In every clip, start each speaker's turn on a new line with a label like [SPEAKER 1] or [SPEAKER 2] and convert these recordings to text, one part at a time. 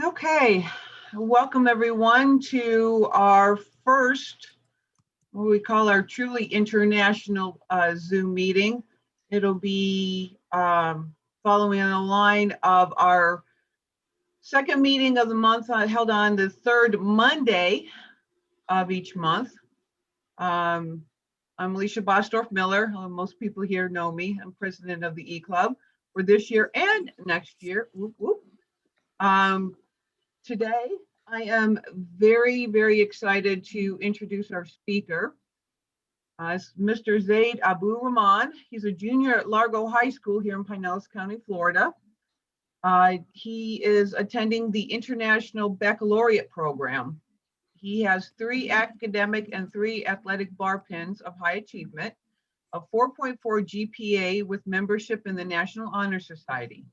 [SPEAKER 1] Okay, welcome everyone to our first, what we call our truly international Zoom meeting. It'll be following on the line of our second meeting of the month held on the third Monday of each month. I'm A.Bostdorff-Miller. Most people here know me. I'm president of the E-Club for this year and next year. Whoop, whoop. Today, I am very, very excited to introduce our speaker. It's Mr. Zaid Abu-Ramman. He's a junior at Largo High School here in Pinellas County, Florida. He is attending the International Baccalaureate program. He has 3 academic and 3 athletic bar pins of high achievement, a 4.4 GPA with membership in the National Honor Society.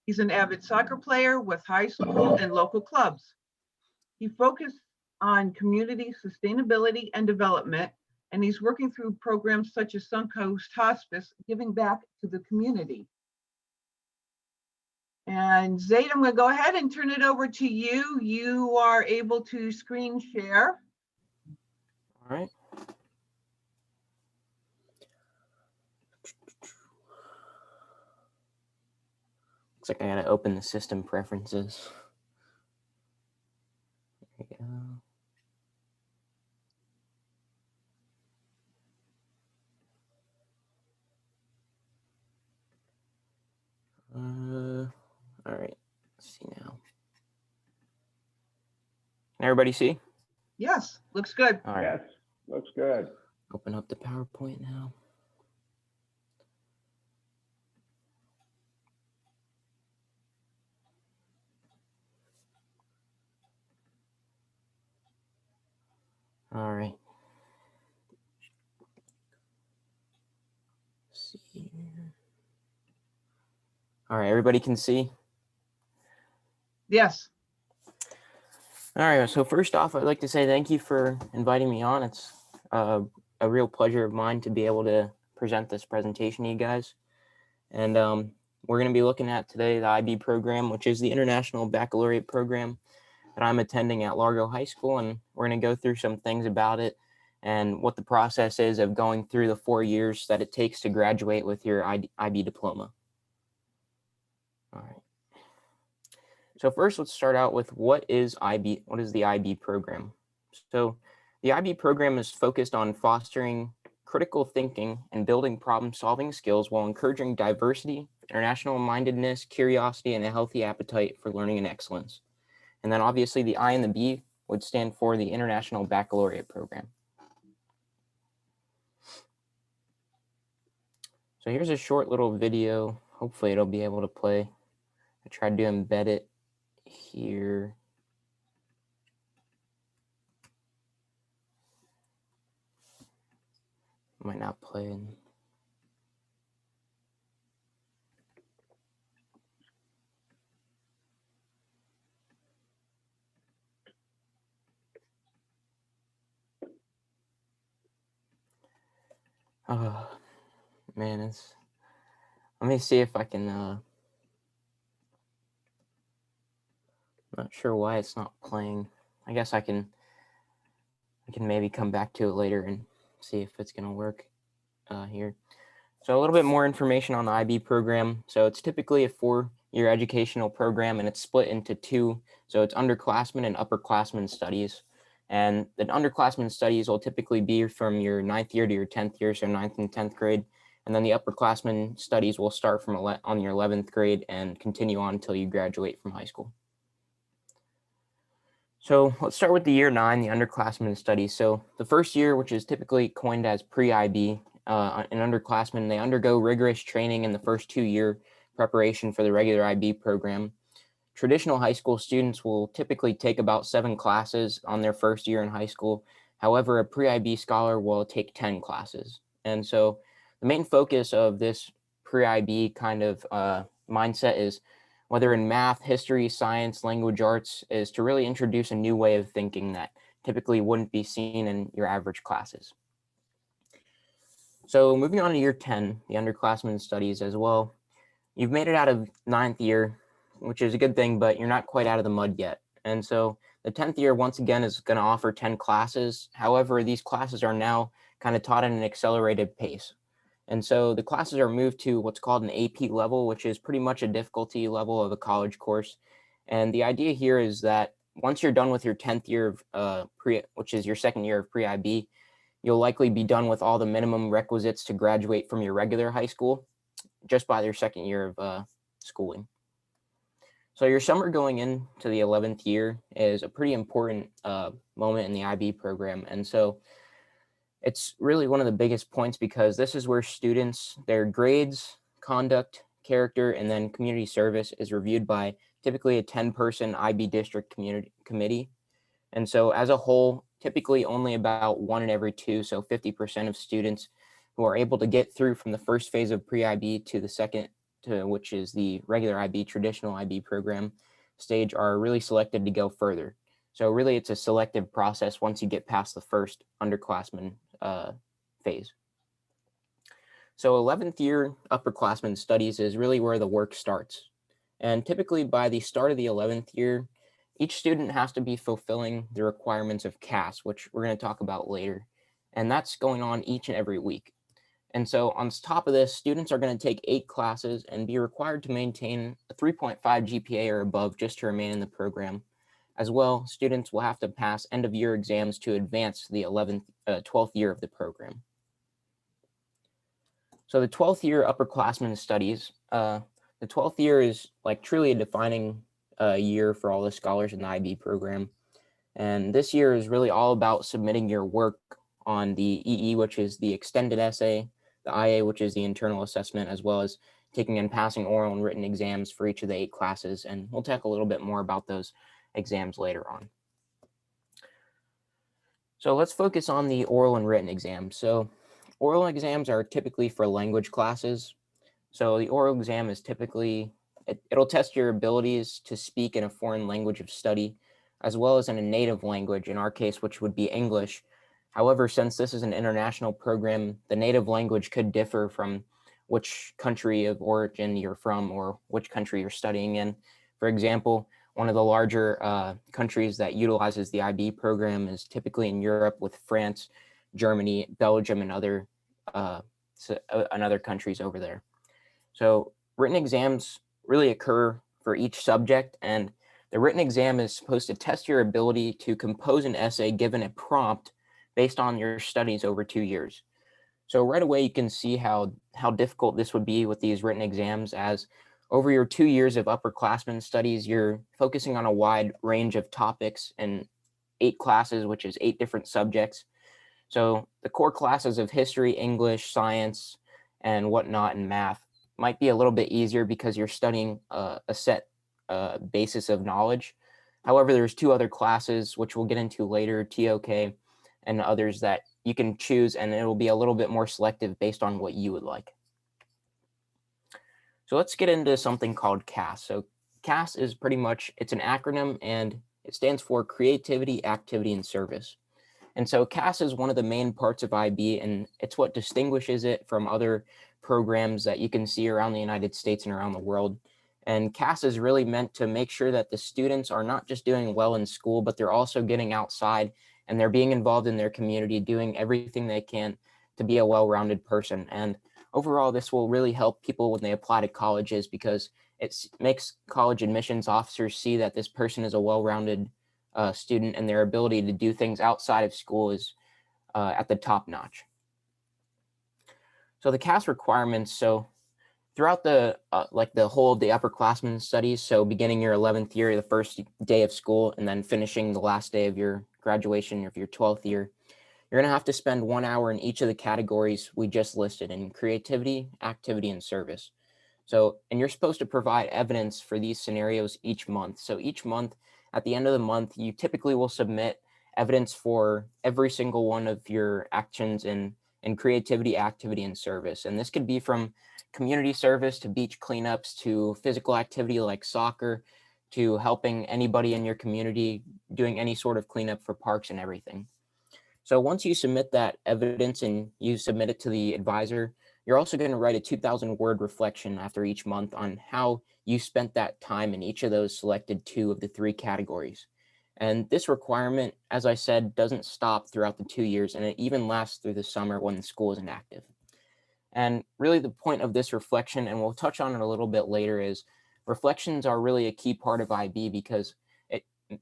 [SPEAKER 1] He's an avid soccer player with high school and local clubs. He focused on community sustainability and development, and he's working through programs such as Suncoast Hospice, giving back to the community. And Zaid, I'm going to go ahead and turn it over to you. You are able to screen share.
[SPEAKER 2] All right. Looks like I gotta open the system preferences. There we go. All right, let's see now. Can everybody see?
[SPEAKER 1] Yes, looks good.
[SPEAKER 2] All right.
[SPEAKER 3] Yes, looks good.
[SPEAKER 2] Open up the PowerPoint now. All right. Let's see. All right, everybody can see?
[SPEAKER 1] Yes.
[SPEAKER 2] All right, so first off, I'd like to say thank you for inviting me on. It's a real pleasure of mine to be able to present this presentation to you guys. And we're going to be looking at today the IB program, which is the International Baccalaureate program that I'm attending at Largo High School. And we're going to go through some things about it and what the process is of going through the 4 years that it takes to graduate with your IB diploma. All right. So first, let's start out with what is the IB program? So the IB program is focused on fostering critical thinking and building problem-solving skills while encouraging diversity, international mindedness, curiosity, and a healthy appetite for learning and excellence. And then obviously the I and the B would stand for the International Baccalaureate program. So here's a short little video. Hopefully it'll be able to play. I tried to embed it here. Might not play in. Oh man, let me see if I can I'm not sure why it's not playing. I guess I can maybe come back to it later and see if it's going to work here. So a little bit more information on the IB program. So it's typically a 4-year educational program, and it's split into 2. So it's underclassmen and upperclassmen studies. And the underclassmen studies will typically be from your 9th year to your 10th year, so 9th and 10th grade. And then the upperclassmen studies will start from on your 11th grade and continue on until you graduate from high school. So let's start with the year 9, the underclassmen studies. So the first year, which is typically coined as pre-IB, an underclassmen, they undergo rigorous training in the first 2-year preparation for the regular IB program. Traditional high school students will typically take about 7 classes on their first year in high school. However, a pre-IB scholar will take 10 classes. And so the main focus of this pre-IB kind of mindset is, whether in math, history, science, language arts, is to really introduce a new way of thinking that typically wouldn't be seen in your average classes. So moving on to year 10, the underclassmen studies as well. You've made it out of 9th year. which is a good thing, but you're not quite out of the mud yet. And so the 10th year, once again, is going to offer 10 classes. However, these classes are now kind of taught at an accelerated pace. And so the classes are moved to what's called an AP level, which is pretty much a difficulty level of a college course. And the idea here is that once you're done with your 10th year of which is your second year of pre-IB, you'll likely be done with all the minimum requisites to graduate from your regular high school just by your second year of schooling. So your summer going into the 11th year is a pretty important moment in the IB program. And so it's really one of the biggest points because this is where students, their grades, conduct, character, and then community service is reviewed by typically a 10-person IB district committee. And so as a whole, typically only about 1 in every 2, so 50% of students who are able to get through from the first phase of pre-IB to the second, which is the regular IB, traditional IB program stage, are really selected to go further. So really it's a selective process once you get past the first underclassmen phase. So 11th year upperclassmen studies is really where the work starts. And typically by the start of the 11th year, each student has to be fulfilling the requirements of CAS, which we're going to talk about later. And that's going on each and every week. And so on top of this, students are going to take 8 classes and be required to maintain a 3.5 GPA or above just to remain in the program. As well, students will have to pass end of year exams to advance to the 12th year of the program. So the 12th year upperclassmen studies, the 12th year is like truly a defining year for all the scholars in the IB program. And this year is really all about submitting your work on the EE, which is the extended essay, the IA, which is the internal assessment, as well as taking and passing oral and written exams for each of the 8 classes. And we'll talk a little bit more about those exams later on. So let's focus on the oral and written exams. So oral exams are typically for language classes. So the oral exam is typically, it'll test your abilities to speak in a foreign language of study, as well as in a native language, in our case, which would be English. However, since this is an international program, the native language could differ from which country of origin you're from or which country you're studying in. For example, one of the larger countries that utilizes the IB program is typically in Europe with France, Germany, Belgium, and other countries over there. So written exams really occur for each subject, and the written exam is supposed to test your ability to compose an essay given a prompt based on your studies over 2 years. So right away, you can see how difficult this would be with these written exams, as over your 2 years of upperclassmen studies, you're focusing on a wide range of topics in 8 classes, which is 8 different subjects. So the core classes of history, English, science, and whatnot, and math might be a little bit easier because you're studying a set basis of knowledge. However, there's 2 other classes, which we'll get into later, TOK, and others that you can choose, and it will be a little bit more selective based on what you would like. So let's get into something called CAS. So CAS is pretty much, it's an acronym, and it stands for Creativity, Activity, and Service. And so CAS is one of the main parts of IB, and it's what distinguishes it from other programs that you can see around the United States and around the world. And CAS is really meant to make sure that the students are not just doing well in school, but they're also getting outside and they're being involved in their community, doing everything they can to be a well-rounded person. And overall, this will really help people when they apply to colleges because it makes college admissions officers see that this person is a well-rounded student and their ability to do things outside of school is at the top notch. So the CAS requirements, so throughout the whole of the upperclassmen studies, so beginning your 11th year, the first day of school, and then finishing the last day of your graduation of your 12th year, you're going to have to spend 1 hour in each of the categories we just listed in creativity, activity, and service. So, and you're supposed to provide evidence for these scenarios each month. So each month, at the end of the month, you typically will submit evidence for every single one of your actions in creativity, activity, and service. And this could be from community service to beach cleanups to physical activity like soccer to helping anybody in your community doing any sort of cleanup for parks and everything. So once you submit that evidence and you submit it to the advisor, you're also going to write a 2,000-word reflection after each month on how you spent that time in each of those selected 2 of the 3 categories. And this requirement, as I said, doesn't stop throughout the 2 years, and it even lasts through the summer when the school isn't active. And really the point of this reflection, and we'll touch on it a little bit later, is reflections are really a key part of IB because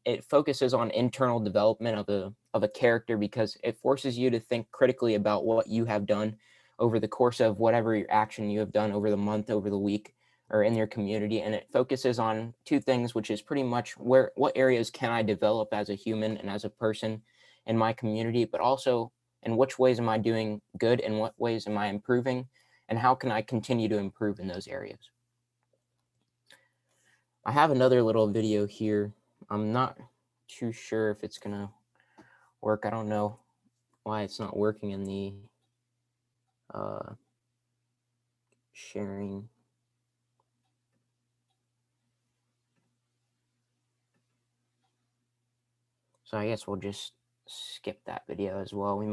[SPEAKER 2] it focuses on internal development of a character, because it forces you to think critically about what you have done over the course of whatever your action you have done over the month, over the week, or in your community. And it focuses on 2 things, which is pretty much what areas can I develop as a human and as a person in my community, but also in which ways am I doing good and what ways am I improving, and how can I continue to improve in those areas. I have another little video here. I'm not too sure if it's gonna work. I don't know why it's not working in the sharing. So I guess we'll just skip that video as well. We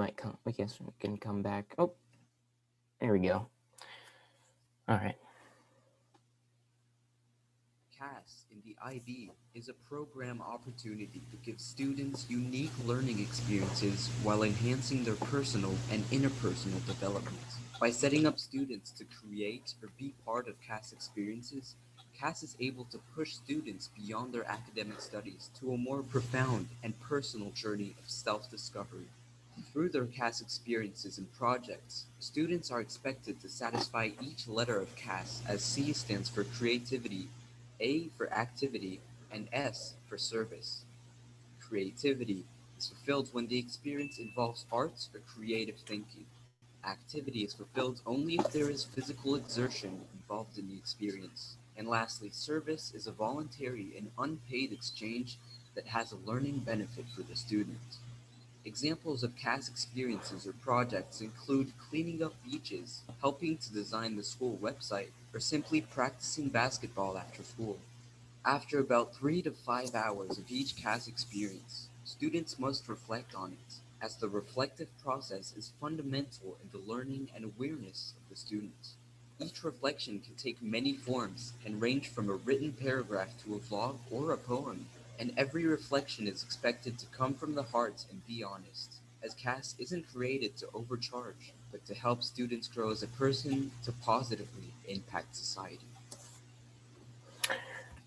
[SPEAKER 2] can come back. Oh, there we go. All right.
[SPEAKER 3] CAS in the IB is a program opportunity to give students unique learning experiences while enhancing their personal and interpersonal development. By setting up students to create or be part of CAS experiences, CAS is able to push students beyond their academic studies to a more profound and personal journey of self-discovery. Through their CAS experiences and projects, students are expected to satisfy each letter of CAS, as C stands for creativity, A for activity, and S for service. Creativity is fulfilled when the experience involves arts or creative thinking. Activity is fulfilled only if there is physical exertion involved in the experience. And lastly, service is a voluntary and unpaid exchange that has a learning benefit for the student. Examples of CAS experiences or projects include cleaning up beaches, helping to design the school website, or simply practicing basketball after school. After about 3 to 5 hours of each CAS experience, students must reflect on it, as the reflective process is fundamental in the learning and awareness of the student. Each reflection can take many forms and range from a written paragraph to a vlog or a poem, and every reflection is expected to come from the heart and be honest, as CAS isn't created to overcharge, but to help students grow as a person to positively impact society.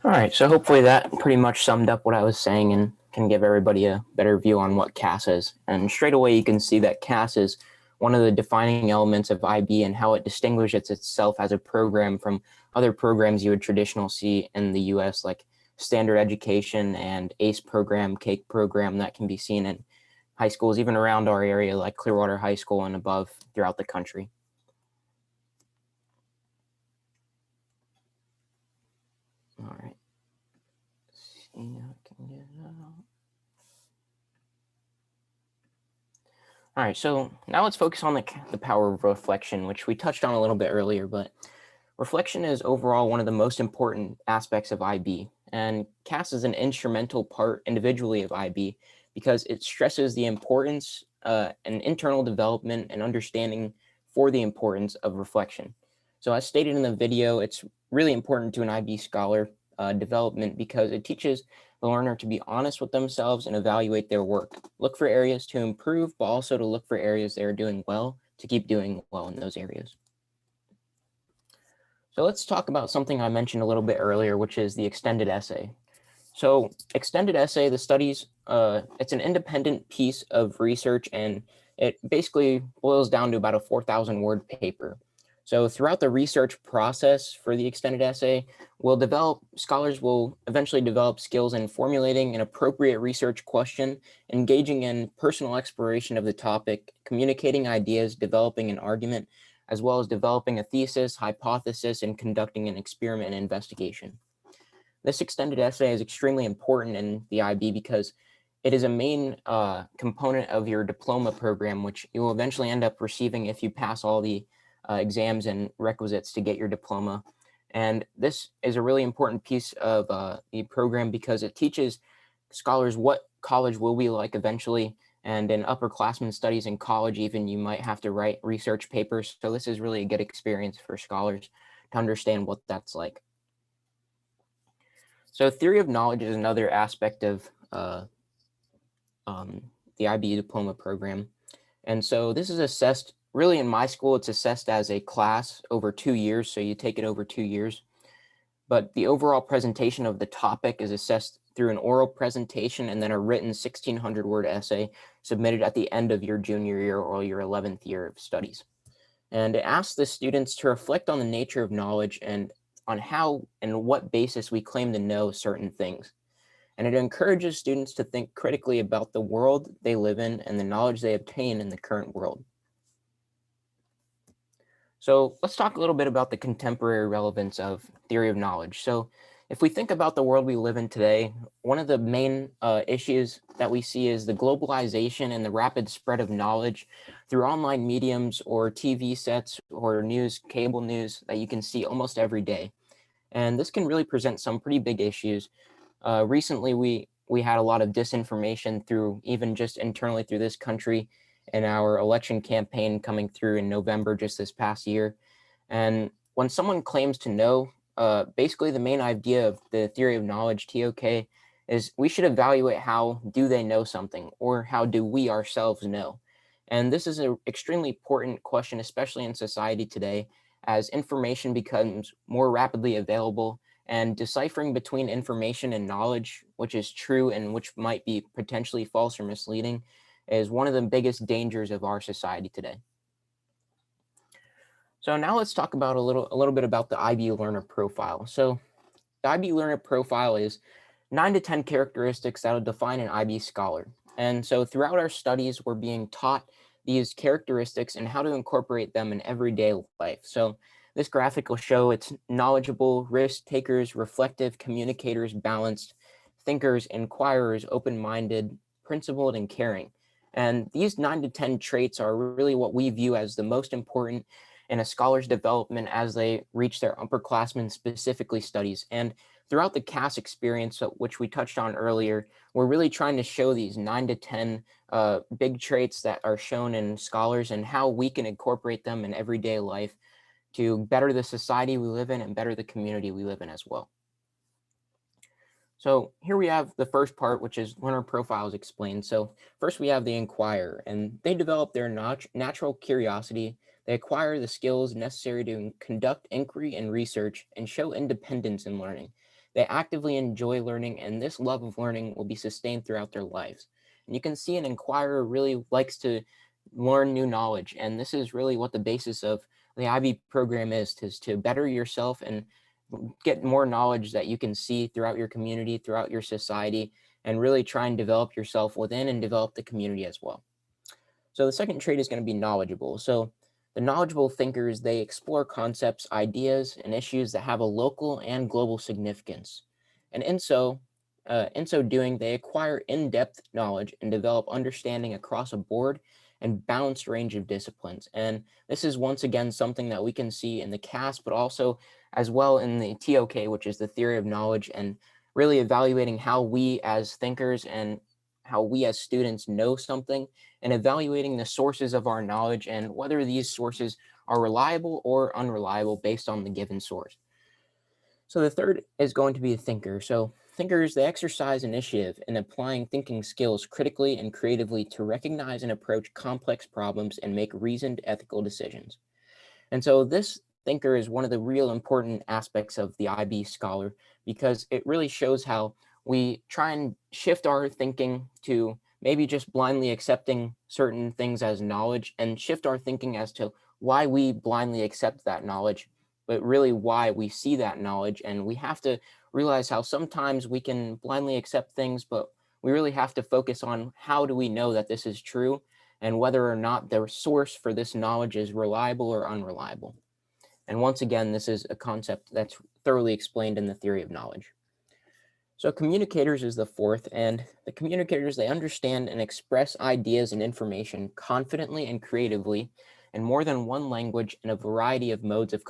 [SPEAKER 2] All right, so hopefully that pretty much summed up what I was saying and can give everybody a better view on what CAS is. And straight away you can see that CAS is one of the defining elements of IB and how it distinguishes itself as a program from other programs you would traditionally see in the US, like standard education and ACE program, CAKE program, that can be seen in high schools, even around our area, like Clearwater High School and above throughout the country. All right. See how I can get it out. All right, so now let's focus on the power of reflection, which we touched on a little bit earlier, but reflection is overall one of the most important aspects of IB, and CAS is an instrumental part individually of IB because it stresses the importance and internal development and understanding for the importance of reflection. So as stated in the video, it's really important to an IB scholar development because it teaches the learner to be honest with themselves and evaluate their work. Look for areas to improve, but also to look for areas they are doing well to keep doing well in those areas. So let's talk about something I mentioned a little bit earlier, which is the extended essay. So extended essay, the studies, it's an independent piece of research, and it basically boils down to about a 4,000-word paper. So throughout the research process for the extended essay, scholars will eventually develop skills in formulating an appropriate research question, engaging in personal exploration of the topic, communicating ideas, developing an argument, as well as developing a thesis, hypothesis, and conducting an experiment and investigation. This extended essay is extremely important in the IB because it is a main component of your diploma program, which you will eventually end up receiving if you pass all the exams and requisites to get your diploma. And this is a really important piece of the program because it teaches scholars what college will be like eventually And in upperclassmen studies in college, even you might have to write research papers. So this is really a good experience for scholars to understand what that's like. So theory of knowledge is another aspect of the IB diploma program. And so this is assessed, really in my school, it's assessed as a class over 2 years. So you take it over 2 years. But the overall presentation of the topic is assessed through an oral presentation and then a written 1,600-word essay submitted at the end of your junior year or your 11th year of studies. And it asks the students to reflect on the nature of knowledge and on how and what basis we claim to know certain things. And it encourages students to think critically about the world they live in and the knowledge they obtain in the current world. So let's talk a little bit about the contemporary relevance of theory of knowledge. So if we think about the world we live in today, one of the main issues that we see is the globalization and the rapid spread of knowledge through online mediums or TV sets or news, cable news that you can see almost every day. And this can really present some pretty big issues. Recently, we had a lot of disinformation through even just internally through this country in our election campaign coming through in November just this past year. And when someone claims to know, basically the main idea of the theory of knowledge, TOK, is we should evaluate how do they know something or how do we ourselves know. And this is an extremely important question, especially in society today, as information becomes more rapidly available and deciphering between information and knowledge, which is true and which might be potentially false or misleading, is one of the biggest dangers of our society today. So now let's talk about a little bit about the IB learner profile. So the IB learner profile is 9 to 10 characteristics that will define an IB scholar. And so throughout our studies, we're being taught these characteristics and how to incorporate them in everyday life. So this graphic will show it's knowledgeable, risk takers, reflective, communicators, balanced, thinkers, inquirers, open-minded, principled, and caring. And these 9 to 10 traits are really what we view as the most important in a scholar's development as they reach their upperclassmen specifically studies. And throughout the CAS experience, which we touched on earlier, we're really trying to show these 9 to 10 big traits that are shown in scholars and how we can incorporate them in everyday life to better the society we live in and better the community we live in as well. So here we have the first part, which is learner profiles explained. So first we have the inquirer, and they develop their natural curiosity. They acquire the skills necessary to conduct inquiry and research and show independence in learning. They actively enjoy learning, and this love of learning will be sustained throughout their lives. And you can see an inquirer really likes to learn new knowledge, and this is really what the basis of the IB program is to better yourself and get more knowledge that you can see throughout your community, throughout your society, and really try and develop yourself within and develop the community as well. So the second trait is going to be knowledgeable. So the knowledgeable thinkers, they explore concepts, ideas, and issues that have a local and global significance. And in so doing, they acquire in-depth knowledge and develop understanding across a broad and balanced range of disciplines. And this is once again something that we can see in the CAS, but also as well in the TOK, which is the theory of knowledge, and really evaluating how we as thinkers and how we as students know something, and evaluating the sources of our knowledge and whether these sources are reliable or unreliable based on the given source. So the third is going to be a thinker. So thinkers, they exercise initiative in applying thinking skills critically and creatively to recognize and approach complex problems and make reasoned ethical decisions. And so this thinker is one of the real important aspects of the IB scholar, because it really shows how we try and shift our thinking to maybe just blindly accepting certain things as knowledge and shift our thinking as to why we blindly accept that knowledge, but really why we see that knowledge. And we have to realize how sometimes we can blindly accept things, but we really have to focus on how do we know that this is true and whether or not the source for this knowledge is reliable or unreliable. And once again, this is a concept that's thoroughly explained in the theory of knowledge. So communicators is the fourth, and the communicators, they understand and express ideas and information confidently and creatively in more than one language and a variety of modes of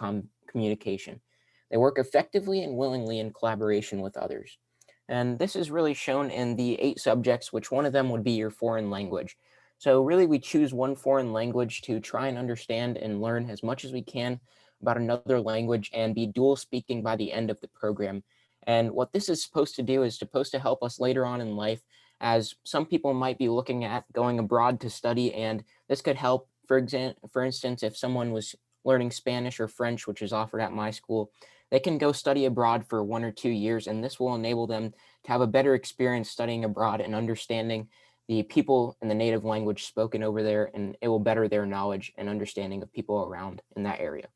[SPEAKER 2] communication. They work effectively and willingly in collaboration with others. And this is really shown in the 8 subjects, which one of them would be your foreign language. So really we choose one foreign language to try and understand and learn as much as we can about another language and be dual speaking by the end of the program. And what this is supposed to do is supposed to help us later on in life, as some people might be looking at going abroad to study, and this could help, for instance, if someone was learning Spanish or French, which is offered at my school, they can go study abroad for 1 or 2 years, and this will enable them to have a better experience studying abroad and understanding the people and the native language spoken over there, and it will better their knowledge and understanding of people around in that area.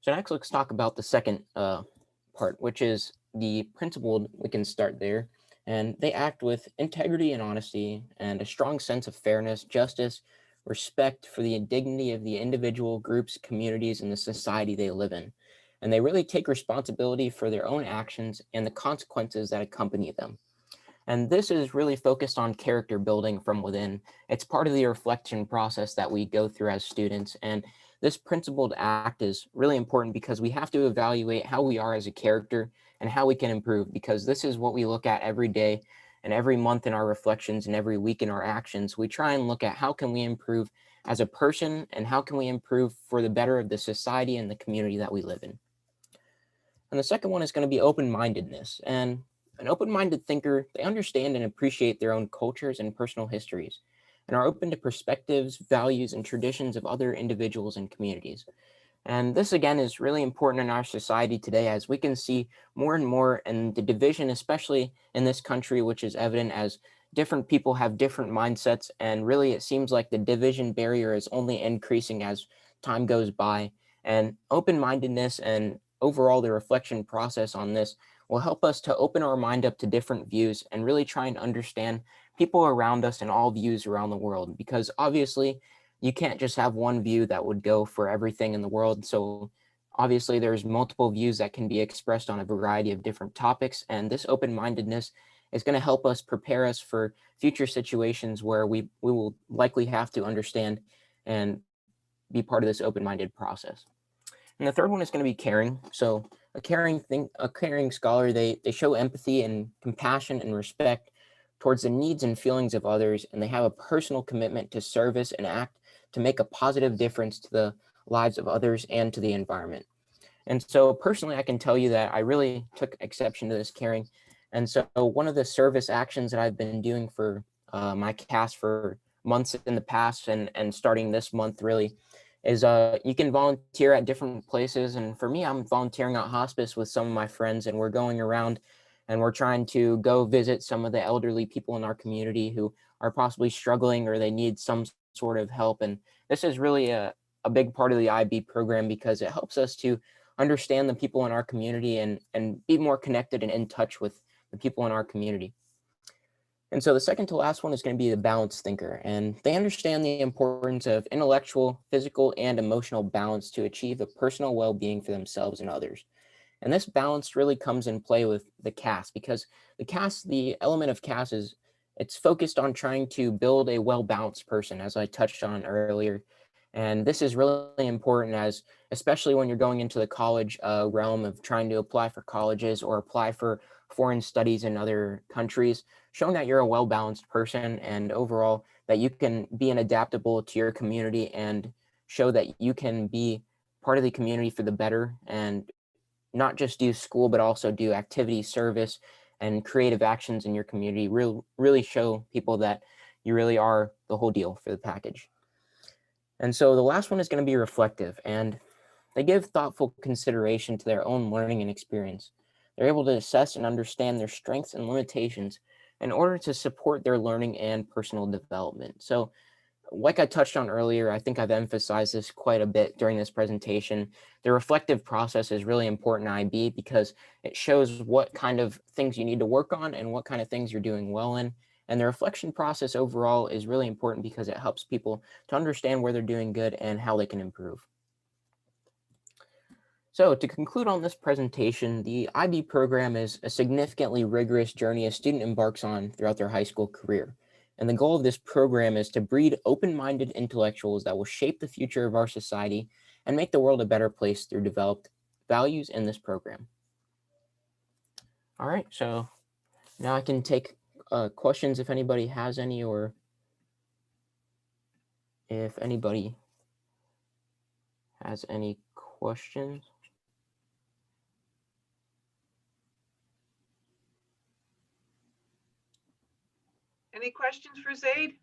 [SPEAKER 2] So next, let's talk about the second part, which is the principled. We can start there. And they act with integrity and honesty and a strong sense of fairness, justice, respect for the dignity of the individual, groups, communities, and the society they live in. And they really take responsibility for their own actions and the consequences that accompany them. And this is really focused on character building from within. It's part of the reflection process that we go through as students. And this principled act is really important because we have to evaluate how we are as a character and how we can improve, because this is what we look at every day and every month in our reflections and every week in our actions. We try and look at how can we improve as a person and how can we improve for the better of the society and the community that we live in. And the second one is going to be open-mindedness. And an open-minded thinker, they understand and appreciate their own cultures and personal histories, and are open to perspectives, values, and traditions of other individuals and communities. And this, again, is really important in our society today, as we can see more and more in the division, especially in this country, which is evident as different people have different mindsets. And really, it seems like the division barrier is only increasing as time goes by. And open-mindedness and overall the reflection process on this will help us to open our mind up to different views and really try and understand people around us and all views around the world, because obviously you can't just have one view that would go for everything in the world. So obviously there's multiple views that can be expressed on a variety of different topics, and this open-mindedness is going to help us prepare us for future situations where we will likely have to understand and be part of this open-minded process. And the third one is going to be caring. So a caring scholar, they show empathy and compassion and respect towards the needs and feelings of others, and they have a personal commitment to service and act to make a positive difference to the lives of others and to the environment. And so personally, I can tell you that I really took exception to this caring. And so one of the service actions that I've been doing for my cast for months in the past and starting this month really is you can volunteer at different places. And for me, I'm volunteering at hospice with some of my friends, and we're going around and we're trying to go visit some of the elderly people in our community who are possibly struggling or they need some sort of help. And this is really a big part of the IB program because it helps us to understand the people in our community and be more connected and in touch with the people in our community. And so the second to last one is going to be the balanced thinker, and they understand the importance of intellectual, physical, and emotional balance to achieve a personal well-being for themselves and others. And this balance really comes in play with the cast, because the element of cast is it's focused on trying to build a well-balanced person, as I touched on earlier. And this is really important, as especially when you're going into the college realm of trying to apply for colleges or apply for foreign studies in other countries, showing that you're a well-balanced person and overall that you can be an adaptable to your community and show that you can be part of the community for the better and not just do school, but also do activity, service, and creative actions in your community. Really show people that you really are the whole deal for the package. And so the last one is going to be reflective, and they give thoughtful consideration to their own learning and experience. They're able to assess and understand their strengths and limitations in order to support their learning and personal development. So like I touched on earlier, I think I've emphasized this quite a bit during this presentation. The reflective process is really important in IB because it shows what kind of things you need to work on and what kind of things you're doing well in. And the reflection process overall is really important because it helps people to understand where they're doing good and how they can improve. So to conclude on this presentation, the IB program is a significantly rigorous journey a student embarks on throughout their high school career. And the goal of this program is to breed open-minded intellectuals that will shape the future of our society and make the world a better place through developed values in this program. All right, so now I can take questions if anybody has any, or if anybody has any questions.
[SPEAKER 1] Any questions for Zaid?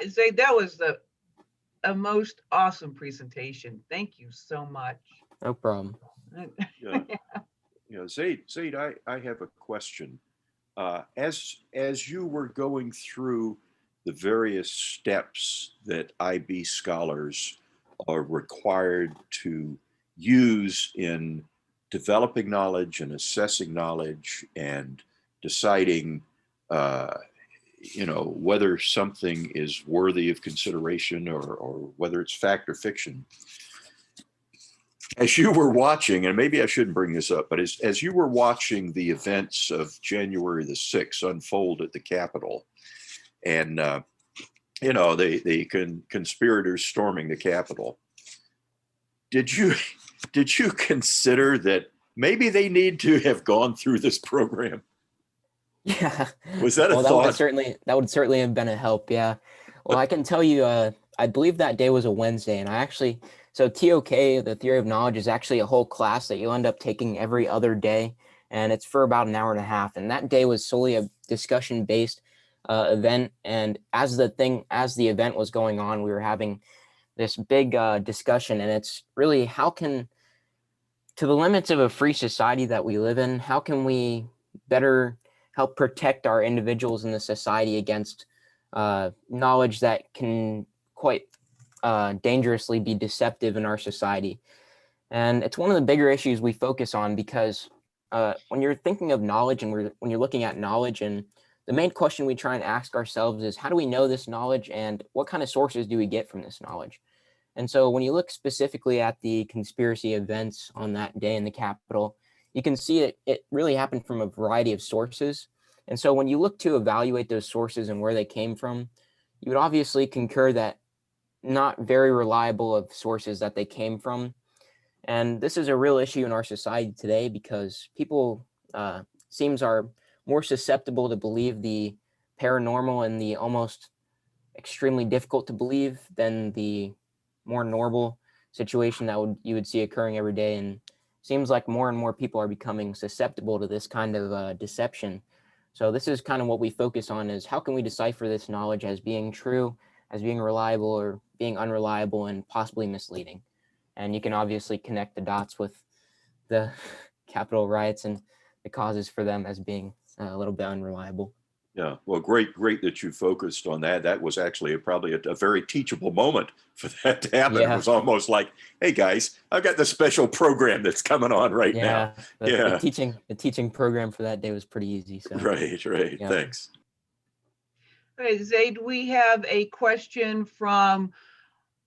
[SPEAKER 1] Zaid, that was a most awesome presentation. Thank you so much.
[SPEAKER 2] No problem.
[SPEAKER 4] Yeah, yeah. Zaid, I have a question. As you were going through the various steps that IB scholars are required to use in developing knowledge and assessing knowledge and deciding, uh, whether something is worthy of consideration or whether it's fact or fiction. As you were watching, and maybe I shouldn't bring this up, but as you were watching the events of January the 6th unfold at the Capitol, and the conspirators storming the Capitol, did you consider that maybe they need to have gone through this program?
[SPEAKER 2] Yeah.
[SPEAKER 4] Was that a
[SPEAKER 2] Well,
[SPEAKER 4] thought?
[SPEAKER 2] that would certainly have been a help. Yeah. Well, I can tell you, I believe that day was a Wednesday, and so TOK, the theory of knowledge, is actually a whole class that you'll end up taking every other day, and it's for about an hour and a half. And that day was solely a discussion-based event. And as the event was going on, we were having this big discussion, and it's really to the limits of a free society that we live in, how can we better help protect our individuals in the society against knowledge that can quite dangerously be deceptive in our society. And it's one of the bigger issues we focus on, because when you're thinking of knowledge and when you're looking at knowledge, and the main question we try and ask ourselves is, how do we know this knowledge, and what kind of sources do we get from this knowledge? And so when you look specifically at the conspiracy events on that day in the Capitol, you can see it really happened from a variety of sources. And so when you look to evaluate those sources and where they came from, you would obviously concur that not very reliable of sources that they came from. And this is a real issue in our society today, because people are more susceptible to believe the paranormal and the almost extremely difficult to believe than the more normal situation that you would see occurring every day. And seems like more and more people are becoming susceptible to this kind of deception. So this is kind of what we focus on, is how can we decipher this knowledge as being true, as being reliable, or being unreliable and possibly misleading. And you can obviously connect the dots with the Capitol riots and the causes for them as being a little bit unreliable.
[SPEAKER 4] Yeah, well, great that you focused on that. That was actually probably a very teachable moment for that to happen.
[SPEAKER 2] Yeah.
[SPEAKER 4] It was almost like, hey guys, I've got the special program that's coming on right now.
[SPEAKER 2] The teaching program for that day was pretty easy. So
[SPEAKER 4] right.
[SPEAKER 2] yeah.
[SPEAKER 4] Thanks.
[SPEAKER 1] Okay, Zaid, we have a question from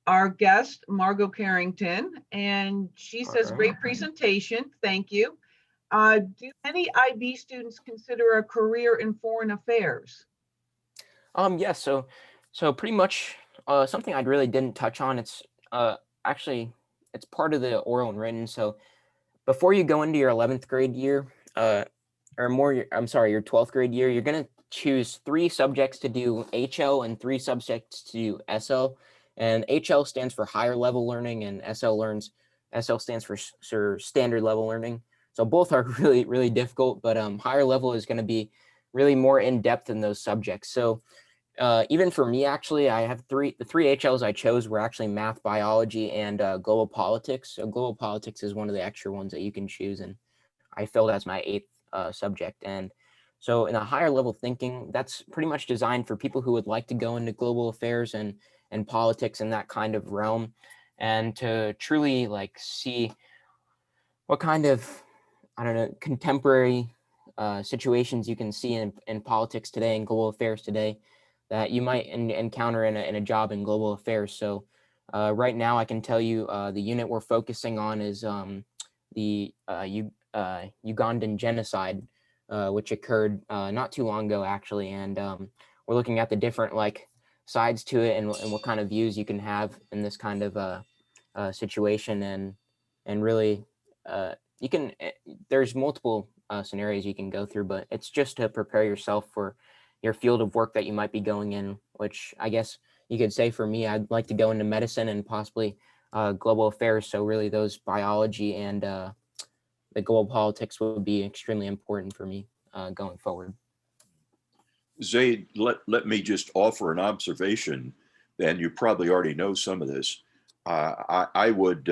[SPEAKER 1] our guest, Margot Carrington, and she says, great presentation, thank you. Do any IB students consider a career in foreign affairs?
[SPEAKER 2] Yes. So pretty much something I really didn't touch on. It's actually it's part of the oral and written. So before you go into your 11th grade year, your 12th grade year, you're gonna choose 3 subjects to do HL and 3 subjects to do SL. And HL stands for higher level learning, and SL stands for standard level learning. So both are really, really difficult, but higher level is going to be really more in depth in those subjects. So even for me, actually, I have the 3 HLs I chose were actually math, biology, and global politics. So global politics is one of the extra ones that you can choose, and I filled as my 8th subject. And so in a higher level thinking, that's pretty much designed for people who would like to go into global affairs and politics in that kind of realm, and to truly see what kind of, I don't know, contemporary situations you can see in politics today and global affairs today that you might encounter in a job in global affairs. So right now I can tell you the unit we're focusing on is the Ugandan genocide, which occurred not too long ago, actually. And we're looking at the different sides to it, and what kind of views you can have in this kind of situation. And really, there's multiple scenarios you can go through, but it's just to prepare yourself for your field of work that you might be going in, which I guess you could say for me, I'd like to go into medicine and possibly global affairs. So really those biology and the global politics would be extremely important for me going forward.
[SPEAKER 4] Zaid, let me just offer an observation, and you probably already know some of this. I would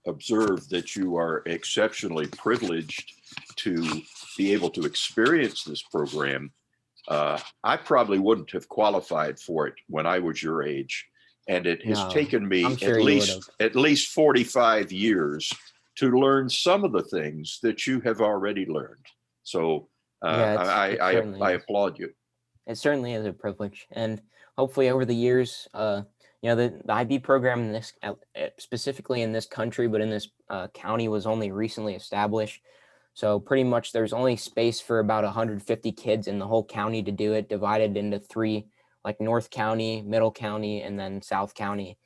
[SPEAKER 4] observe that you are exceptionally privileged to be able to experience this program. I probably wouldn't have qualified for it when I was your age, and it has
[SPEAKER 2] No,
[SPEAKER 4] taken me
[SPEAKER 2] I'm sure you would have.
[SPEAKER 4] at least 45 years to learn some of the things that you have already learned. So
[SPEAKER 2] Yeah,
[SPEAKER 4] I applaud you.
[SPEAKER 2] It certainly is a privilege, and hopefully over the years, the IB program in this specifically in this country, but in this county was only recently established. So pretty much there's only space for about 150 kids in the whole county to do it, divided into three, like North County, Middle County, and then South County.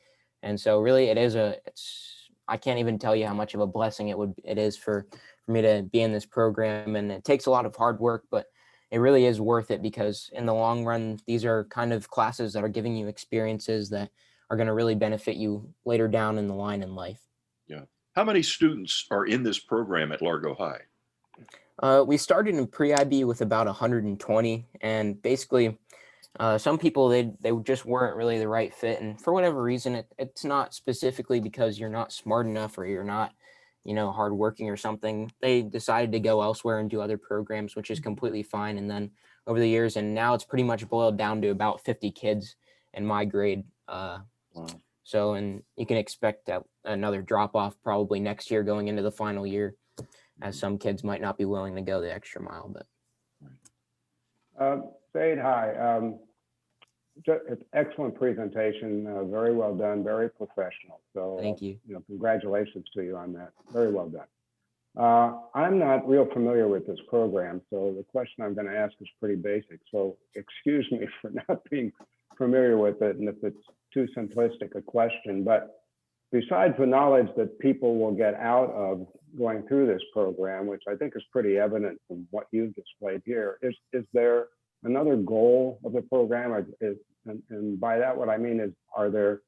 [SPEAKER 2] And so really I can't even tell you how much of a blessing it is for me to be in this program. And it takes a lot of hard work, but it really is worth it, because in the long run, these are kind of classes that are giving you experiences that are going to really benefit you later down in the line in life.
[SPEAKER 4] Yeah. How many students are in this program at Largo High?
[SPEAKER 2] We started in pre-IB with about 120, and basically some people, they just weren't really the right fit. And for whatever reason, it's not specifically because you're not smart enough or you're not, hardworking or something. They decided to go elsewhere and do other programs, which is completely fine. And then over the years, and now it's pretty much boiled down to about 50 kids in my grade.
[SPEAKER 4] Wow.
[SPEAKER 2] So, and you can expect another drop off probably next year going into the final year, as some kids might not be willing to go the extra mile. But
[SPEAKER 5] Zaid, hi. Excellent presentation, very well done, very professional. So
[SPEAKER 2] thank you.
[SPEAKER 5] Congratulations to you on that. Very well done. I'm not real familiar with this program, so the question I'm going to ask is pretty basic. So excuse me for not being familiar with it, and if it's too simplistic a question, but besides the knowledge that people will get out of going through this program, which I think is pretty evident from what you've displayed here, is there another goal of the program? And by that, what I mean is, are there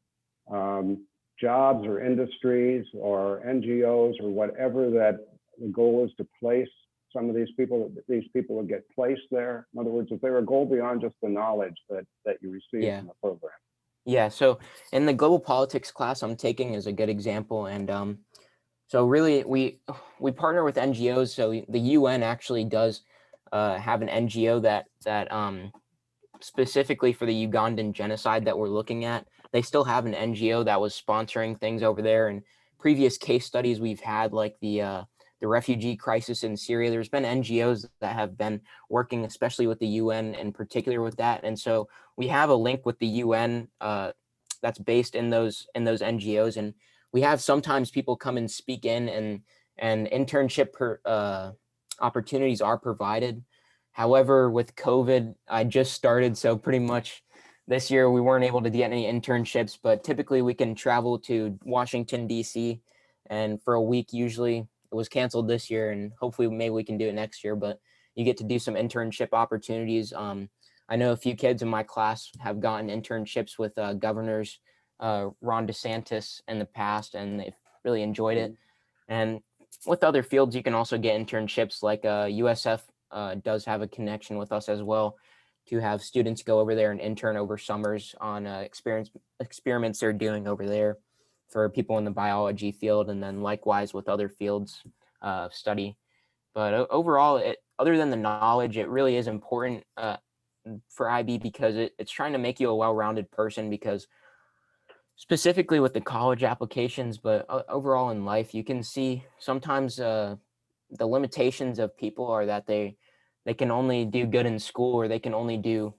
[SPEAKER 5] jobs or industries or NGOs or whatever that the goal is to place some of these people, that these people would get placed there? In other words, is there a goal beyond just the knowledge that you receive from the program?
[SPEAKER 2] Yeah, so in the global politics class I'm taking is a good example. And so really we partner with NGOs. So the UN actually does have an NGO that specifically for the Ugandan genocide that we're looking at. They still have an NGO that was sponsoring things over there. And previous case studies we've had, like the refugee crisis in Syria, there's been NGOs that have been working, especially with the UN in particular with that. And so we have a link with the UN that's based in those NGOs. And we have sometimes people come and speak in, and internship opportunities are provided. However, with COVID, I just started, so pretty much this year we weren't able to get any internships, but typically we can travel to Washington, D.C. and for a week usually. It was canceled this year, and hopefully maybe we can do it next year, but you get to do some internship opportunities. I know a few kids in my class have gotten internships with governors Ron DeSantis in the past, and they've really enjoyed it. And with other fields, you can also get internships, like USF does have a connection with us as well, to have students go over there and intern over summers on experiments they're doing over there for people in the biology field, and then likewise with other fields of study. But overall, other than the knowledge, it really is important for IB, because it's trying to make you a well-rounded person, because specifically with the college applications, but overall in life, you can see sometimes the limitations of people are that they can only do good in school, or they can only do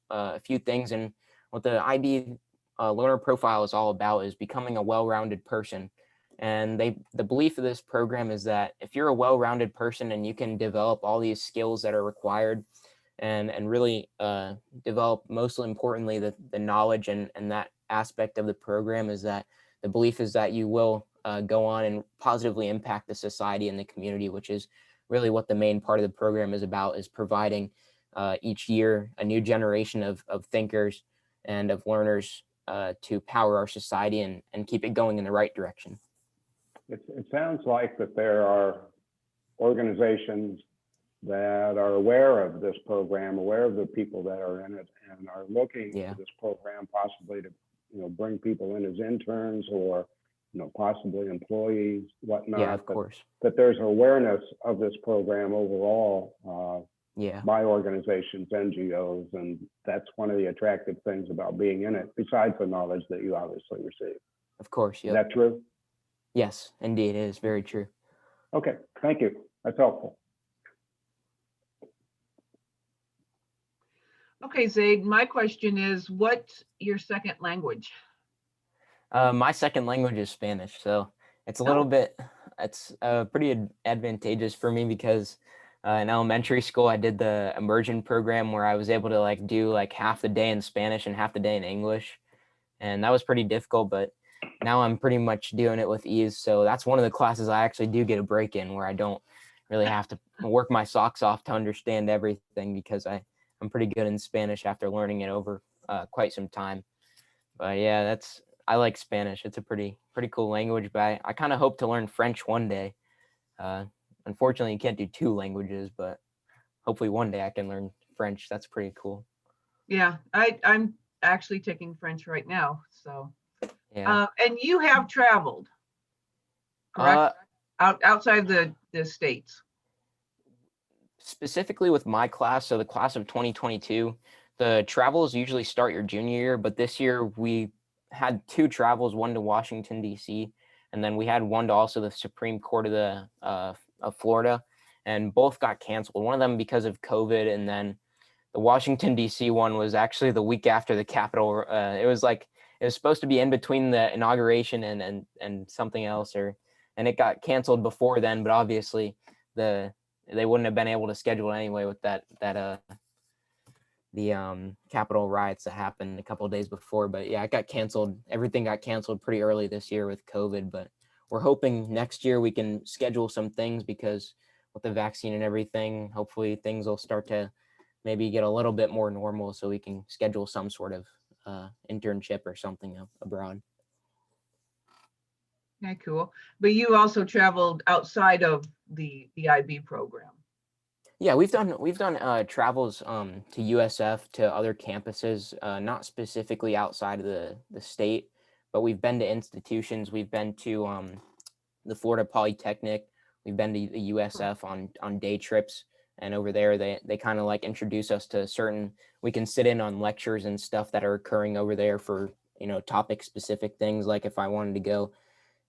[SPEAKER 2] a few things. And what the IB learner profile is all about is becoming a well-rounded person. And the belief of this program is that if you're a well-rounded person and you can develop all these skills that are required, and really develop, most importantly, the knowledge and that aspect of the program, is that the belief is that you will go on and positively impact the society and the community, which is really what the main part of the program is about, is providing each year a new generation of thinkers and of learners to power our society and keep it going in the right direction.
[SPEAKER 5] It sounds like that there are organizations that are aware of this program, aware of the people that are in it, and are looking
[SPEAKER 2] Yeah.
[SPEAKER 5] to this program possibly to, bring people in as interns or, possibly employees, whatnot.
[SPEAKER 2] Yeah, of course.
[SPEAKER 5] That there's awareness of this program overall
[SPEAKER 2] Yeah.
[SPEAKER 5] by organizations, NGOs, and that's one of the attractive things about being in it, besides the knowledge that you obviously receive.
[SPEAKER 2] Of course.
[SPEAKER 5] Is
[SPEAKER 2] Yep.
[SPEAKER 5] that true?
[SPEAKER 2] Yes, indeed. It is very true.
[SPEAKER 5] Okay, thank you. That's helpful.
[SPEAKER 1] Okay, Zaid, my question is, what's your second language?
[SPEAKER 2] My second language is Spanish, so it's a little bit, it's pretty advantageous for me because in elementary school, I did the immersion program where I was able to do half the day in Spanish and half the day in English. And that was pretty difficult, but now I'm pretty much doing it with ease. So that's one of the classes I actually do get a break in, where I don't really have to work my socks off to understand everything, because I'm pretty good in Spanish after learning it over quite some time. But yeah, I like Spanish. It's a pretty cool language, but I kind of hope to learn French one day. Unfortunately, you can't do two languages, but hopefully one day I can learn French. That's pretty cool.
[SPEAKER 1] Yeah, I'm actually taking French right now. So,
[SPEAKER 2] Yeah.
[SPEAKER 1] and you have traveled, correct? Outside the States.
[SPEAKER 2] Specifically with my class, so the class of 2022, the travels usually start your junior year, but this year we had two travels, one to Washington, D.C., and then we had one to also the Supreme Court of of Florida, and both got canceled. One of them because of COVID, and then the Washington, D.C. one was actually the week after the Capitol. It was supposed to be in between the inauguration and something else, and it got canceled before then, but obviously they wouldn't have been able to schedule it anyway with the Capitol riots that happened a couple of days before. But yeah, it got canceled. Everything got canceled pretty early this year with COVID, but we're hoping next year we can schedule some things, because with the vaccine and everything, hopefully things will start to maybe get a little bit more normal, so we can schedule some sort of internship or something abroad.
[SPEAKER 1] Okay, cool. But you also traveled outside of the IB program.
[SPEAKER 2] Yeah, we've done travels to USF, to other campuses, not specifically outside of the state, but we've been to institutions. We've been to the Florida Polytechnic. We've been to the USF on day trips, and over there they kind of introduce us to certain. We can sit in on lectures and stuff that are occurring over there for topic specific things. Like if I wanted to go,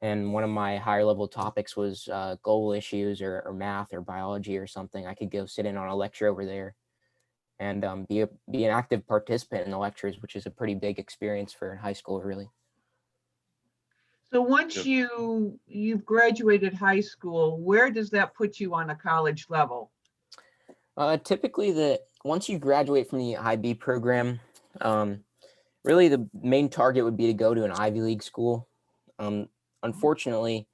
[SPEAKER 2] and one of my higher level topics was global issues or math or biology or something, I could go sit in on a lecture over there and be an active participant in the lectures, which is a pretty big experience for high school, really.
[SPEAKER 1] So once you've graduated high school, where does that put you on a college level?
[SPEAKER 2] Typically, once you graduate from the IB program, really the main target would be to go to an Ivy League school. Unfortunately,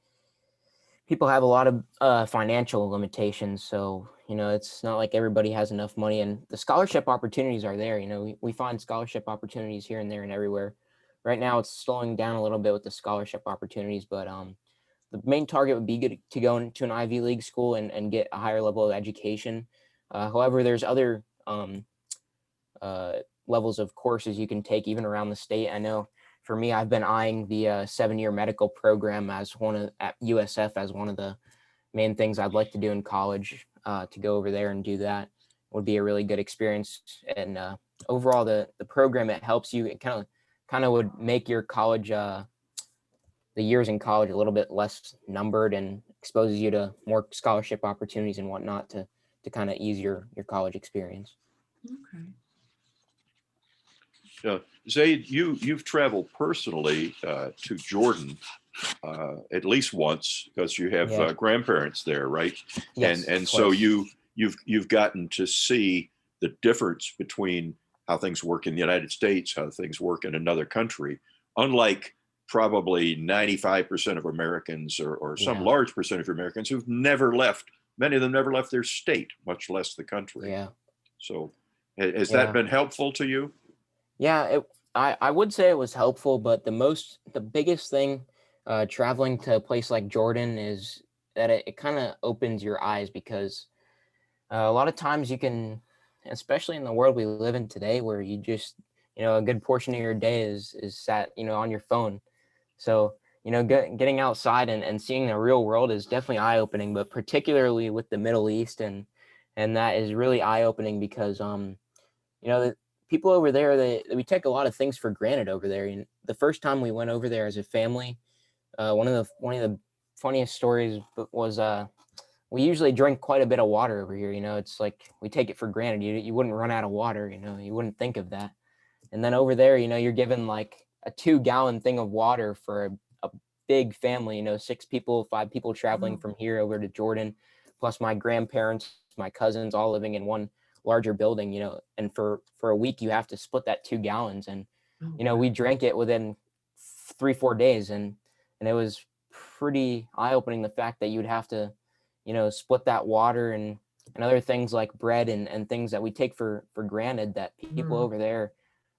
[SPEAKER 2] people have a lot of financial limitations, so it's not like everybody has enough money, and the scholarship opportunities are there. We find scholarship opportunities here and there and everywhere. Right now it's slowing down a little bit with the scholarship opportunities, but the main target would be to go into an Ivy League school and get a higher level of education. However, there's other levels of courses you can take even around the state. I know for me, I've been eyeing the 7-year medical program at USF as one of the main things I'd like to do in college. To go over there and do that would be a really good experience. And overall, the program, it helps you. It kind of would make your college, the years in college, a little bit less numbered, and exposes you to more scholarship opportunities and whatnot to kind of ease your college experience.
[SPEAKER 1] Okay.
[SPEAKER 4] Zaid, you've traveled personally to Jordan at least once, because you have grandparents there, right?
[SPEAKER 2] Yes,
[SPEAKER 4] and so you've gotten to see the difference between how things work in the United States, how things work in another country, unlike probably 95% of Americans or some large percentage of Americans who've never left many of them never left their state, much less the country.
[SPEAKER 2] Yeah.
[SPEAKER 4] So has
[SPEAKER 2] Yeah.
[SPEAKER 4] that been helpful to you?
[SPEAKER 2] Yeah, I would say it was helpful, but the biggest thing traveling to a place like Jordan is that it kind of opens your eyes, because a lot of times you can, especially in the world we live in today, where you just, a good portion of your day is sat, on your phone. So, getting outside and seeing the real world is definitely eye-opening, but particularly with the Middle East, and that is really eye-opening because, the people over there, we take a lot of things for granted over there. And the first time we went over there as a family, one of the funniest stories was we usually drink quite a bit of water over here. It's like we take it for granted. You wouldn't run out of water. You wouldn't think of that. And then over there, you're given like a 2-gallon thing of water for a big family. 6 people, 5 people traveling from here over to Jordan, plus my grandparents, my cousins, all living in one larger building. And for a week you have to split that 2 gallons, and we drank it within 3-4 days, and it was pretty eye-opening, the fact that you'd have to split that water and other things like bread and things that we take for granted, that people over there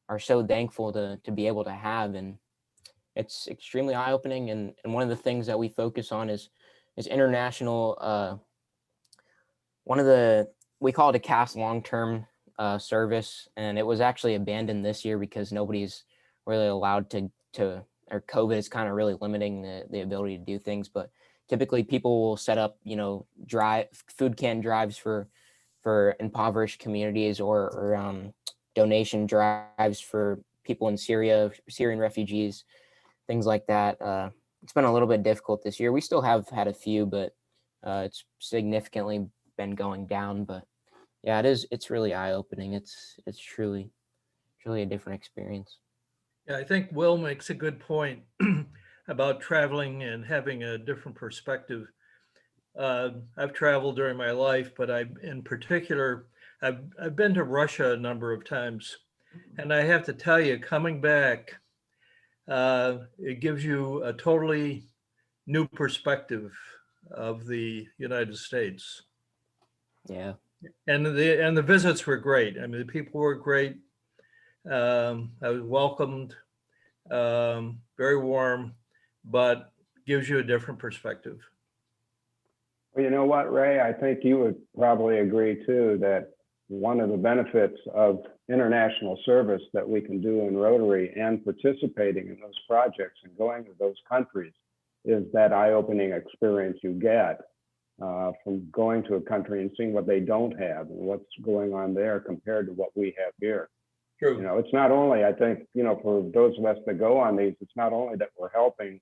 [SPEAKER 2] are so thankful to be able to have. And it's extremely eye-opening, and one of the things that we focus on is international, we call it a CAS long-term service, and it was actually abandoned this year because nobody's really allowed to or COVID is kind of really limiting the ability to do things. But typically people will set up, food can drives for impoverished communities, or donation drives for people in Syria, Syrian refugees, things like that. It's been a little bit difficult this year. We still have had a few, but it's significantly been going down. But yeah, it's really eye-opening. It's truly a different experience.
[SPEAKER 6] Yeah, I think Will makes a good point about traveling and having a different perspective. I've traveled during my life, but in particular, I've been to Russia a number of times, and I have to tell you, coming back, it gives you a totally new perspective of the United States.
[SPEAKER 2] Yeah.
[SPEAKER 6] And the visits were great. I mean, the people were great. I was welcomed, very warm, but gives you a different perspective.
[SPEAKER 5] Well, you know what, Ray? I think you would probably agree too that one of the benefits of international service that we can do in Rotary and participating in those projects and going to those countries is that eye-opening experience you get from going to a country and seeing what they don't have and what's going on there compared to what we have here.
[SPEAKER 6] True.
[SPEAKER 5] It's not only, I think, for those of us that go on these, it's not only that we're helping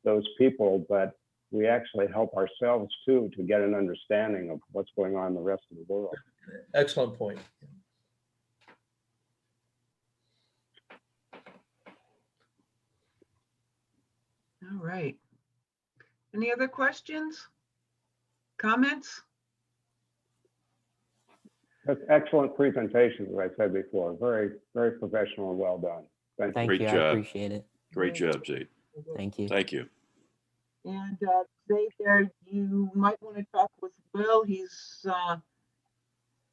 [SPEAKER 5] those people, but we actually help ourselves too to get an understanding of what's going on in the rest of the world.
[SPEAKER 6] Excellent point.
[SPEAKER 1] All right. Any other questions? Comments?
[SPEAKER 5] That's excellent presentation, as I said before. Very, very professional and well done. Thank you.
[SPEAKER 2] Thank
[SPEAKER 4] Great
[SPEAKER 2] you.
[SPEAKER 4] job.
[SPEAKER 2] I appreciate it.
[SPEAKER 4] Great job, Zaid.
[SPEAKER 2] Thank you.
[SPEAKER 4] Thank you.
[SPEAKER 1] And Zaid, there, you might want to talk with Will. He's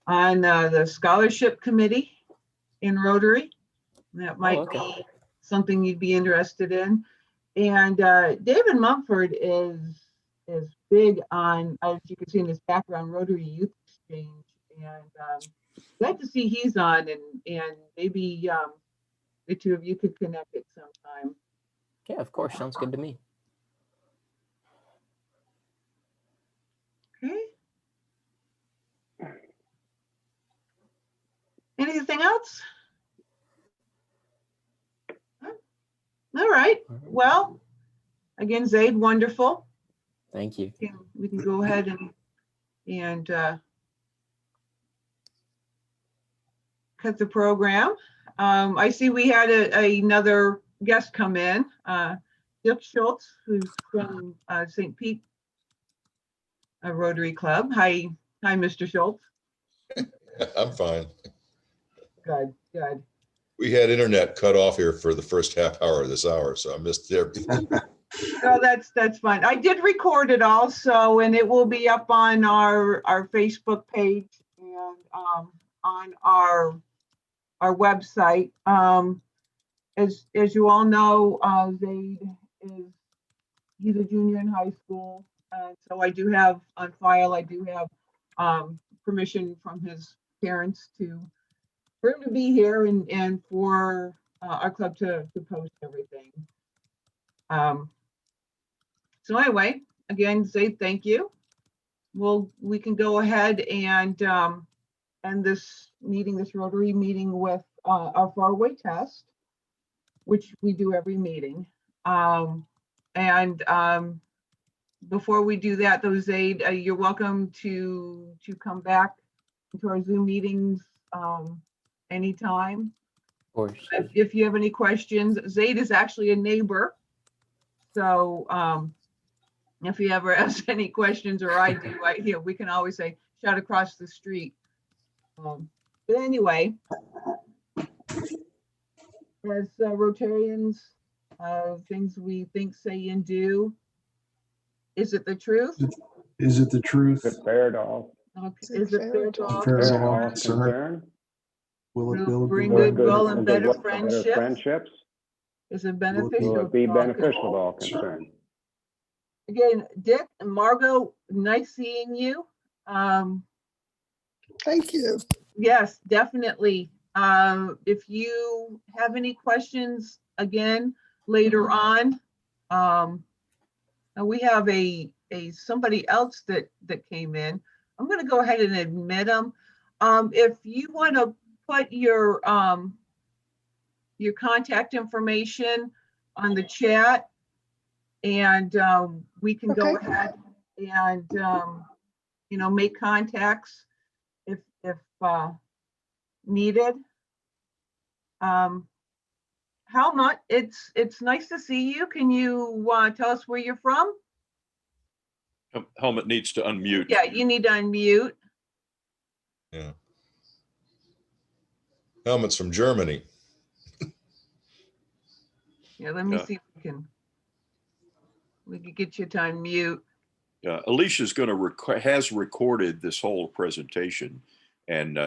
[SPEAKER 1] on the scholarship committee in Rotary. That might be something you'd be interested in. And David Mumford is big on, as you can see in his background, Rotary Youth Exchange. And glad to see he's on, and maybe the two of you could connect at some time.
[SPEAKER 2] Yeah, of course. Sounds good to me.
[SPEAKER 1] Okay. Anything else? All right. Well, again, Zaid, wonderful.
[SPEAKER 2] Thank you.
[SPEAKER 1] We can go ahead and cut the program. I see we had another guest come in, Dick Schultz, who's from St. Pete Rotary Club. Hi, Mr. Schultz.
[SPEAKER 7] I'm fine.
[SPEAKER 1] Good.
[SPEAKER 7] We had internet cut off here for the first half hour of this hour, so I missed everything.
[SPEAKER 1] No, that's fine. I did record it also, and it will be up on our Facebook page and on our website. As you all know, Zaid he's a junior in high school, so I do have on file. I do have permission from his parents for him to be here and for our club to post everything. So anyway, again, Zaid, thank you. We can go ahead and end this meeting, this Rotary meeting with our faraway test, which we do every meeting. Before we do that, though, Zaid, you're welcome to come back to our Zoom meetings anytime.
[SPEAKER 2] Of course.
[SPEAKER 1] If you have any questions, Zaid is actually a neighbor, so if he ever asks any questions, or I do, we can always say, shout across the street. But anyway, as Rotarians, things we think, say, and do. Is it the truth?
[SPEAKER 8] Is it the truth?
[SPEAKER 5] Is it fair to all?
[SPEAKER 1] Okay. Is it fair to all?
[SPEAKER 8] Fair to all
[SPEAKER 5] all
[SPEAKER 8] concerned?
[SPEAKER 5] concerned?
[SPEAKER 8] Will it
[SPEAKER 1] Will
[SPEAKER 8] build
[SPEAKER 1] bring
[SPEAKER 8] goodwill?
[SPEAKER 1] goodwill and
[SPEAKER 5] Will it
[SPEAKER 1] better
[SPEAKER 5] work for
[SPEAKER 1] friendships?
[SPEAKER 5] friendships?
[SPEAKER 1] Is it
[SPEAKER 5] Will
[SPEAKER 1] beneficial?
[SPEAKER 5] it be
[SPEAKER 1] to all
[SPEAKER 5] beneficial to all
[SPEAKER 1] concerned?
[SPEAKER 5] concerned?
[SPEAKER 1] Again, Dick and Margot, nice seeing you.
[SPEAKER 9] Thank you.
[SPEAKER 1] Yes, definitely. If you have any questions, again, later on, we have somebody else that came in. I'm going to go ahead and admit them. If you want to put your contact information on the chat, and we can go
[SPEAKER 9] Okay.
[SPEAKER 1] ahead and make contacts if needed. Helmut, it's nice to see you. Can you tell us where you're from?
[SPEAKER 4] Helmut needs to unmute.
[SPEAKER 1] Yeah, you need to unmute.
[SPEAKER 7] Yeah. Helmut's from Germany.
[SPEAKER 1] Yeah, let me
[SPEAKER 4] Yeah.
[SPEAKER 1] see if we can get you to unmute.
[SPEAKER 4] Alicia's going to has recorded this whole presentation, and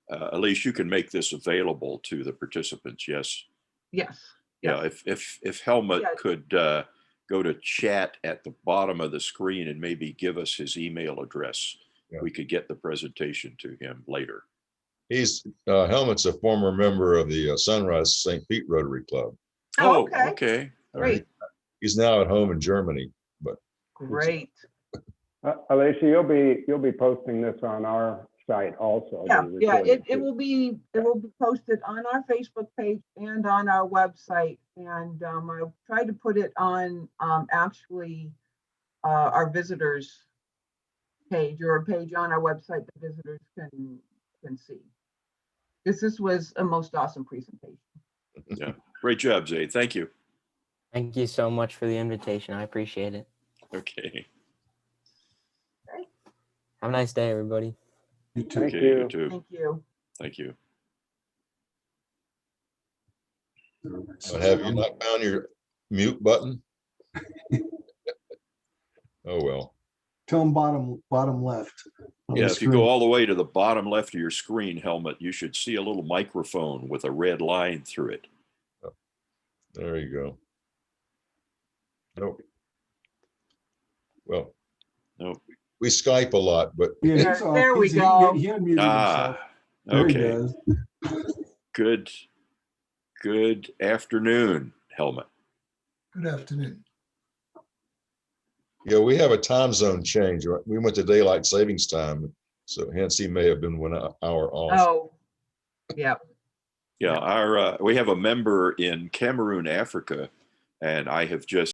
[SPEAKER 4] Alicia, you can make this available to the participants. Yes.
[SPEAKER 1] Yes.
[SPEAKER 4] Yeah. If Helmut
[SPEAKER 1] Yeah.
[SPEAKER 4] could go to chat at the bottom of the screen and maybe give us his email address,
[SPEAKER 7] Yeah.
[SPEAKER 4] we could get the presentation to him later.
[SPEAKER 7] He's Helmut's a former member of the Sunrise St. Pete Rotary Club.
[SPEAKER 1] Oh, okay.
[SPEAKER 4] Okay. All
[SPEAKER 1] Great.
[SPEAKER 4] right.
[SPEAKER 7] He's now at home in Germany, but
[SPEAKER 1] Great.
[SPEAKER 5] Alicia, you'll be posting this on our site also.
[SPEAKER 1] Yeah,
[SPEAKER 5] the
[SPEAKER 1] yeah,
[SPEAKER 5] recording
[SPEAKER 1] it
[SPEAKER 5] too.
[SPEAKER 1] will be posted on our Facebook page and on our website. And I tried to put it on actually our visitors page, or a page on our website that visitors can see. This was a most awesome presentation.
[SPEAKER 4] Yeah. Great job, Zaid. Thank you.
[SPEAKER 2] Thank you so much for the invitation. I appreciate it.
[SPEAKER 4] Okay.
[SPEAKER 2] Have a nice day, everybody.
[SPEAKER 8] You too.
[SPEAKER 5] Thank
[SPEAKER 4] Okay.
[SPEAKER 5] you.
[SPEAKER 4] You too.
[SPEAKER 1] Thank you.
[SPEAKER 4] Thank you.
[SPEAKER 7] but have you not found your mute button? Oh, well.
[SPEAKER 8] Tell them bottom left. on
[SPEAKER 4] Yeah,
[SPEAKER 8] the
[SPEAKER 4] if you go
[SPEAKER 8] screen.
[SPEAKER 4] all the way to the bottom left of your screen, Helmut, you should see a little microphone with a red line through it.
[SPEAKER 7] There you go. Nope. Well,
[SPEAKER 4] Nope.
[SPEAKER 7] we Skype a lot, but
[SPEAKER 8] Yeah,
[SPEAKER 1] There-
[SPEAKER 8] he's off.
[SPEAKER 1] there we
[SPEAKER 8] He
[SPEAKER 1] go.
[SPEAKER 8] unmuted himself.
[SPEAKER 4] Ah,
[SPEAKER 8] There he
[SPEAKER 4] okay.
[SPEAKER 8] goes.
[SPEAKER 4] Good afternoon, Helmut.
[SPEAKER 9] Good afternoon.
[SPEAKER 7] yeah, we have a time zone change. We went to daylight savings time, so hence he may have been 1 hour off.
[SPEAKER 1] Oh, yeah.
[SPEAKER 4] Yeah, we have a member in Cameroon, Africa, and I have just